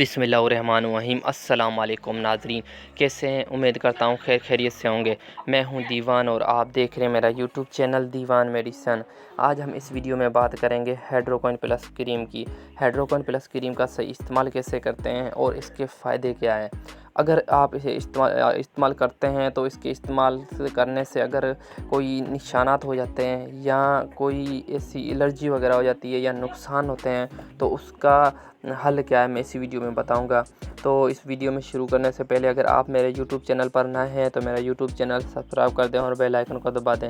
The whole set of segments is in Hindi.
बिस्मिल्लाहिर्रहमानिर्रहीम। अस्सलाम वालेकुम नाज़रीन, कैसे हैं? उम्मीद करता हूँ खैर खैरियत से होंगे। मैं हूँ दीवान और आप देख रहे हैं मेरा यूट्यूब चैनल दीवान मेडिसन। आज हम इस वीडियो में बात करेंगे हाइड्रोक्विन प्लस क्रीम की। हाइड्रोक्विन प्लस क्रीम का सही इस्तेमाल कैसे करते हैं और इसके फ़ायदे क्या हैं। अगर आप इसे इस्तेमाल करते हैं तो इसके इस्तेमाल करने से अगर कोई निशानात हो जाते हैं या कोई ऐसी एलर्जी वगैरह हो जाती है या नुकसान होते हैं तो उसका हल क्या है मैं इसी वीडियो में बताऊंगा। तो इस वीडियो में शुरू करने से पहले अगर आप मेरे यूट्यूब चैनल पर नए हैं तो मेरा यूट्यूब चैनल सब्सक्राइब कर दें और बेल आइकन को दबा दें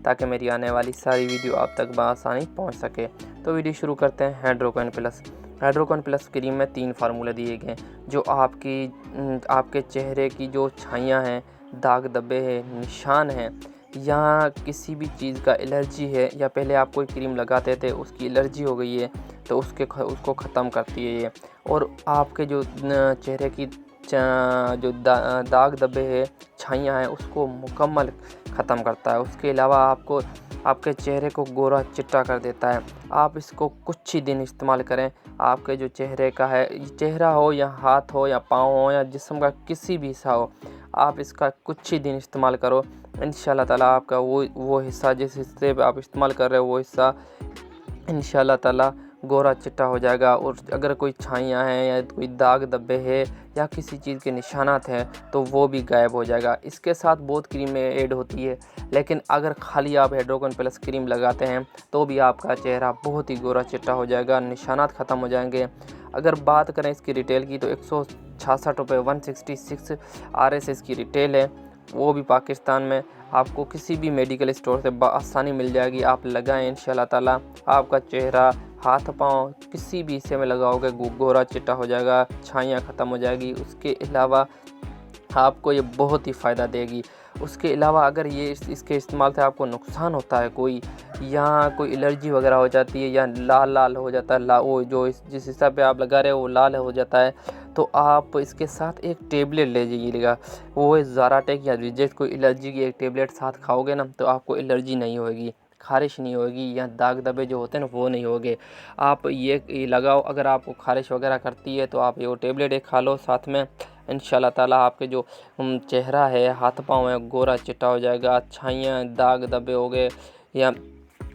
ताकि मेरी आने वाली सारी वीडियो आप तक बआसानी पहुंच सके। तो वीडियो शुरू करते हैं। हाइड्रोक्विन प्लस। हाइड्रोक्विन प्लस क्रीम में 3 फार्मूले दिए गए जो आपके चेहरे की जो छाइयाँ हैं, दाग धब्बे हैं, निशान हैं या किसी भी चीज़ का एलर्जी है या पहले आप कोई क्रीम लगाते थे उसकी एलर्जी हो गई है तो उसको ख़त्म करती है ये। और आपके जो चेहरे की जो दाग धब्बे है, छाइयाँ हैं उसको मुकम्मल ख़त्म करता है। उसके अलावा आपके चेहरे को गोरा चिट्टा कर देता है। आप इसको कुछ ही दिन इस्तेमाल करें, आपके जो चेहरे का है, चेहरा हो या हाथ हो या पाँव हो या जिस्म का किसी भी हिस्सा हो, आप इसका कुछ ही दिन इस्तेमाल करो। इंशाल्लाह ताला आपका वो हिस्सा जिस हिस्से पे आप इस्तेमाल कर रहे हो वो हिस्सा इंशाल्लाह ताला गोरा चिट्टा हो जाएगा। और अगर कोई छाइयाँ हैं या कोई दाग धब्बे है या किसी चीज़ के निशानात हैं तो वो भी गायब हो जाएगा। इसके साथ बहुत क्रीमें ऐड होती है, लेकिन अगर खाली आप हाइड्रोक्विन प्लस क्रीम लगाते हैं तो भी आपका चेहरा बहुत ही गोरा चिट्टा हो जाएगा, निशानात ख़त्म हो जाएंगे। अगर बात करें इसकी रिटेल की तो 166 रुपये 166 RSS की रिटेल है, वो भी पाकिस्तान में आपको किसी भी मेडिकल स्टोर से आसानी मिल जाएगी। आप लगाएं, इंशाल्लाह ताला आपका चेहरा, हाथ पाँव किसी भी हिस्से में लगाओगे गोरा चिट्टा हो जाएगा, छाइयाँ ख़त्म हो जाएगी। उसके अलावा आपको ये बहुत ही फ़ायदा देगी। उसके अलावा अगर ये इसके इस्तेमाल से आपको नुकसान होता है कोई या कोई एलर्जी वगैरह हो जाती है या लाल हो जाता है, वो जो जिस हिसाब पे आप लगा रहे हो वो लाल हो जाता है, तो आप इसके साथ एक टेबलेट ले जाइएगा। वो है ज़ाराटेक या रिजेक्ट कोई एलर्जी की एक टेबलेट साथ खाओगे ना तो आपको एलर्जी नहीं होगी, ख़ारिश नहीं होगी या दाग धब्बे जो होते हैं ना वो नहीं होगे। आप ये लगाओ, अगर आपको ख़ारिश वगैरह करती है तो आप ये टेबलेट एक खा लो साथ में, इंशाल्लाह ताला आपके जो चेहरा है, हाथ पाँव है, गोरा चिट्टा हो जाएगा। छाइयाँ, दाग धब्बे हो गए या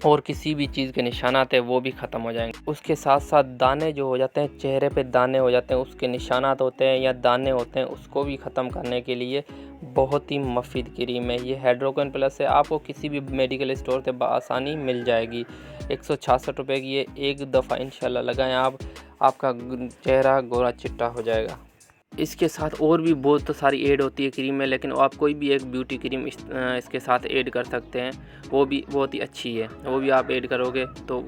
और किसी भी चीज़ के निशानात है वो भी ख़त्म हो जाएंगे। उसके साथ साथ दाने जो हो जाते हैं, चेहरे पे दाने हो जाते हैं, उसके निशानात होते हैं या दाने होते हैं, उसको भी ख़त्म करने के लिए बहुत ही मुफीद क्रीम है ये। हाइड्रोक्विन प्लस है, आपको किसी भी मेडिकल स्टोर से बआसानी मिल जाएगी। 166 रुपये की ये, एक दफ़ा इंशाल्लाह लगाएं आप, आपका चेहरा गोरा चिट्टा हो जाएगा। इसके साथ और भी बहुत सारी ऐड होती है क्रीम में, लेकिन आप कोई भी एक ब्यूटी क्रीम इसके साथ ऐड कर सकते हैं, वो भी बहुत ही अच्छी है। वो भी आप ऐड करोगे तो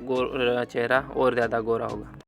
चेहरा और ज़्यादा गोरा होगा।